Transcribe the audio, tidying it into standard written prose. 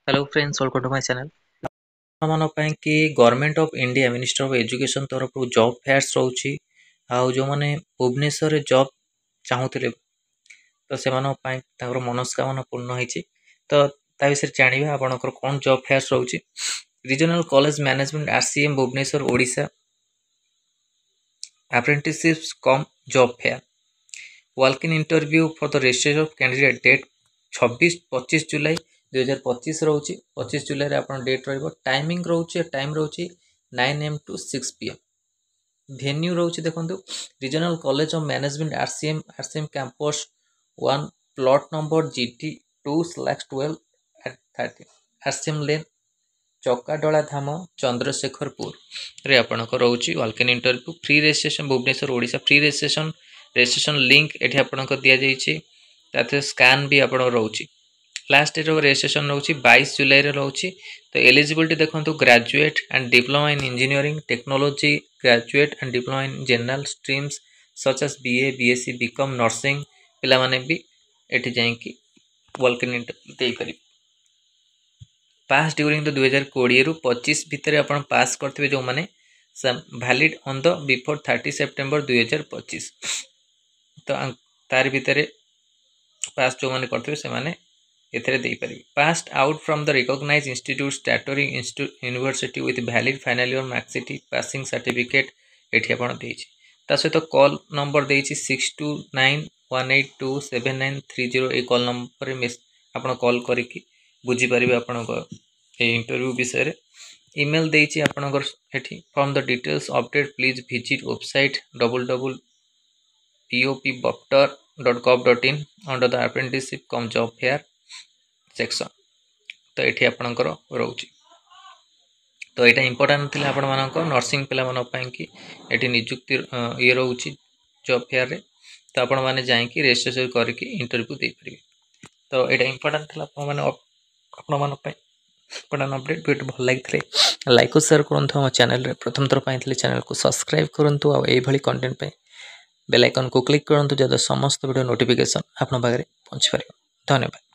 Hello friends, welcome to my channel. मान कि government of India minister of education तरफ job fairs रोचे आउ जो मैंने भुवनेश्वर जॉब चाहूले तो से मनस्कामना पूर्ण होती तो ता विषय जाना आपंकर कौन जॉब फेयर्स रोचे। Regional college management RCM Bhubaneswar Odisha apprenticeships cum job fair walk in interview for the registration of candidate date 26-25 July 2025 रोचे। 25 जुलाई आप डेट टाइमिंग रोचे टाइम रोचे 9 AM to 6 PM। भेन्यू रोचे देखो regional college of management RCM campus 1 plot number GT 2/12 at 30 RCM lane Chakadala Dham Chandrasekharpur रे आपणक रोचे walk in interview. Free registration Bhubaneswar Odisha free registration link एठी आपणक दिया जाइछि ताते स्कैन भी आपण रोचे। लास्ट डेट ऑफ रजिस्ट्रेशन रोचे 22 जुलाई रे रोचे। तो एलिजिबिलिटी देखो graduate and diploma in engineering technology graduate and diploma in general streams such as BA BSc BCom nursing पिला माने भी एठी जाइकी वॉक इन इंटरव्यू दे पारि। पास ड्यूरिंग द 2020 रु 25 भितर आपण पास करथिबे जो माने valid on the before 30 September 2025। तो तार भितर पास जो माने करथिबे से माने एथरे दे पारि। Passed out from the recognise institute statutory university with valid final year marksheet passing certificate एठी आपण देछि। ता सहित कॉल नंबर देछि 6291827930 ए कॉल नंबर रे आपण कॉल करिकि बुझी परिबे आपण ए इंटरव्यू विषय रे। ईमेल देछि आपणकर एठी from the details update please visit website www.popbopter.gov.in under the apprenticeship come job fair section. तो ये आपणकर रोचे। तो यहाँ इंपोर्टाट थी आपण मान नर्सिंग पिला कि ये निजुक्ति ये रोचे जॉब फेयर रे। तो आपण मैंने जाकि रजिस्ट्रेशन करके इंटरव्यू दे पारे। तो यहाँ इंपोर्टाट थी इंपोर्टाट अपडेट वीडियो भल लगी लाइक और शेयर करूँ। आम चैनल प्रथम थर पाई चैनल को सब्सक्राइब करूँ आउ कंटेंट बेल आइकन को क्लिक करूँ जहाँ समस्त वीडियो नोटिफिकेशन आपन पाखे पहुँची पारे। धन्यवाद।